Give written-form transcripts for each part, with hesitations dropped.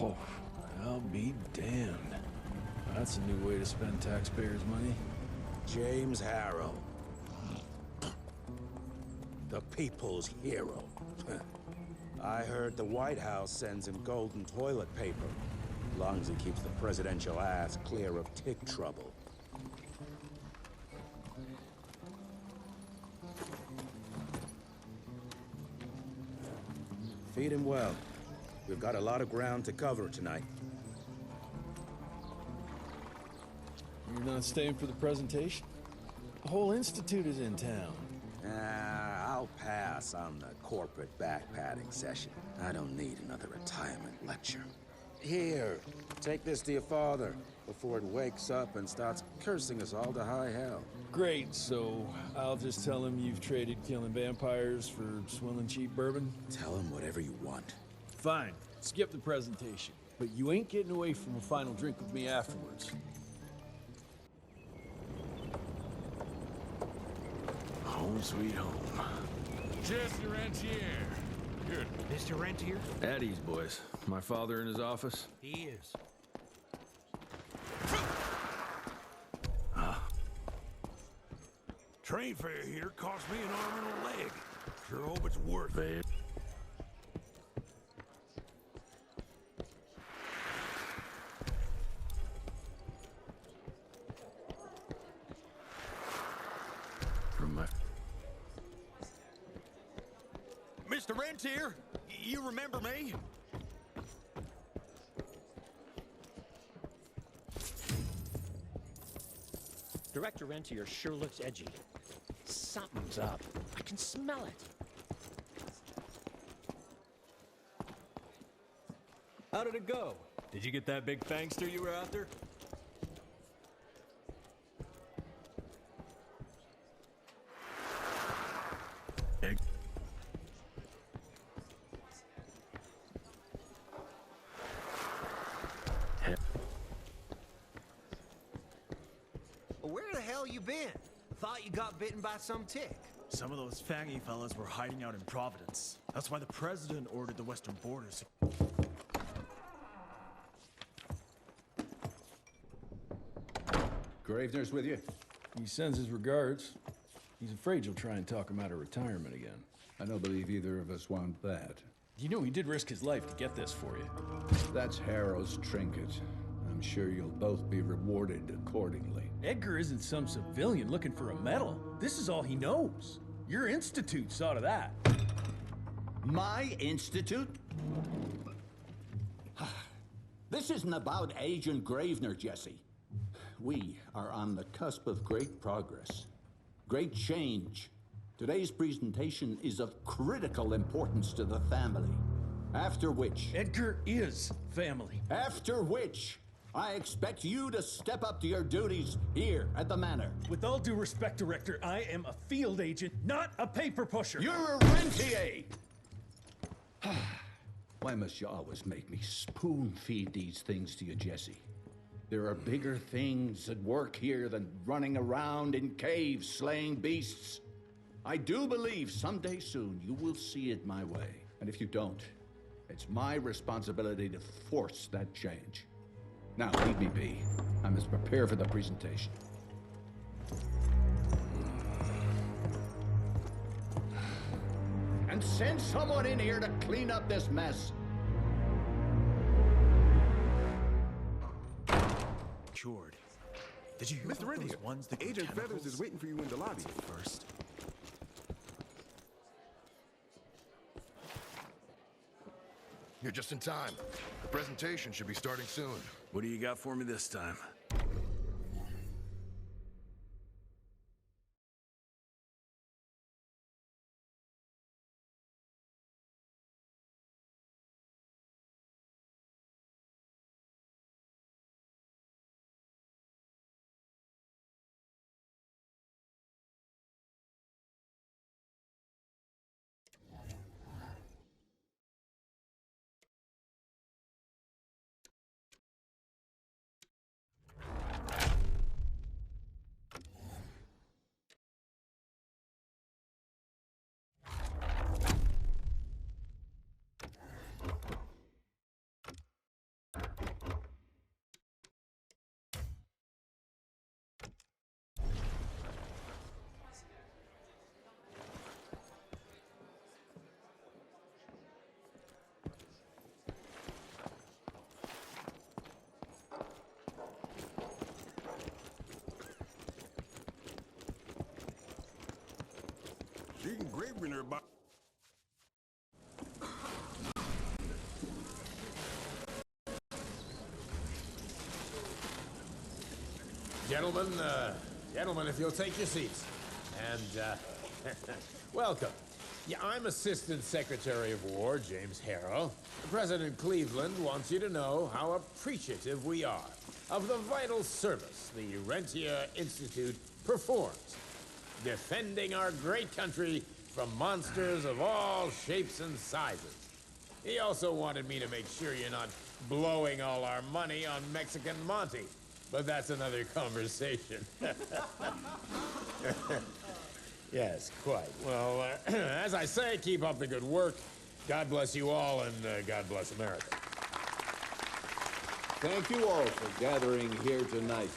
Oh, I'll be damned. That's a new way to spend taxpayers' money. James Harrow. The people's hero. I heard the White House sends him golden toilet paper, as long as he keeps the presidential ass clear of tick trouble. Feed him well. We've got a lot of ground to cover tonight. You're not staying for the presentation? The whole institute is in town. I'll pass on the corporate back-patting session. I don't need another retirement lecture. Here, take this to your father before it wakes up and starts cursing us all to high hell. Great, so I'll just tell him you've traded killing vampires for swilling cheap bourbon? Tell him whatever you want. Fine, skip the presentation. But you ain't getting away from a final drink with me afterwards. Home sweet home. Jesse Rentier. Good. Mr. Rentier? At ease, boys. My father in his office? He is. Train fare here cost me an arm and a leg. Sure hope it's worth it. From my... Mr. Rentier, you remember me? Director Rentier sure looks edgy. Something's up. I can smell it. How did it go? Did you get that big fangster you were after? Where the hell you been? Thought you got bitten by some tick. Some of those fangy fellas were hiding out in Providence. That's why the president ordered the western borders. Gravener's with you? He sends his regards. He's afraid you'll try and talk him out of retirement again. I don't believe either of us want that. You know he did risk his life to get this for you. That's Harrow's trinket. I'm sure you'll both be rewarded accordingly. Edgar isn't some civilian looking for a medal. This is all he knows. Your institute saw to that. My institute? This isn't about Agent Gravener, Jesse. We are on the cusp of great progress, great change. Today's presentation is of critical importance to the family. After which... Edgar is family. After which, I expect you to step up to your duties here at the Manor. With all due respect, Director, I am a field agent, not a paper pusher. You're a rentier! Why must you always make me spoon-feed these things to you, Jesse? There are bigger things at work here than running around in caves slaying beasts. I do believe someday soon you will see it my way. And if you don't, it's my responsibility to force that change. Now, leave me be. I must prepare for the presentation. And send someone in here to clean up this mess. Cured. Did you hear Mr. about Rentier, those ones that Agent Feathers is waiting for you in the lobby. First. You're just in time. The presentation should be starting soon. What do you got for me this time? The engraving her by. Gentlemen, if you'll take your seats. And, welcome. Yeah, I'm Assistant Secretary of War, James Harrow. President Cleveland wants you to know how appreciative we are of the vital service the Rentier Institute performs, defending our great country from monsters of all shapes and sizes. He also wanted me to make sure you're not blowing all our money on Mexican Monty, but that's another conversation. Yes, quite. Well, as I say, keep up the good work. God bless you all, and God bless America. Thank you all for gathering here tonight.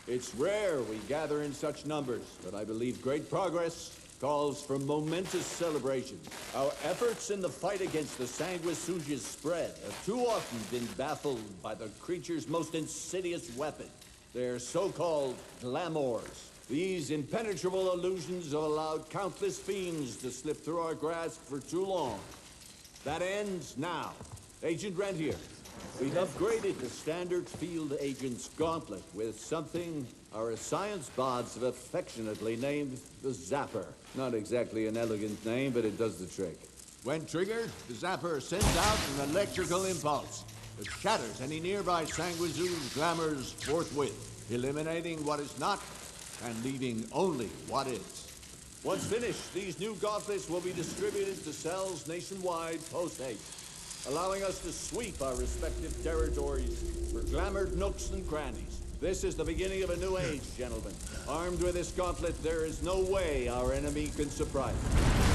It's rare we gather in such numbers, but I believe great progress calls for momentous celebration. Our efforts in the fight against the sanguisuga's spread have too often been baffled by the creature's most insidious weapon, their so-called glamours. These impenetrable illusions have allowed countless fiends to slip through our grasp for too long. That ends now. Agent Rentier, we've upgraded the standard field agent's gauntlet with something our science bots have affectionately named the Zapper. Not exactly an elegant name, but it does the trick. When triggered, the Zapper sends out an electrical impulse that shatters any nearby sanguisuga's glamours forthwith, eliminating what is not and leaving only what is. Once finished, these new gauntlets will be distributed to cells nationwide post-haste, allowing us to sweep our respective territories for glamoured nooks and crannies. This is the beginning of a new age, gentlemen. Armed with this gauntlet, there is no way our enemy can surprise us.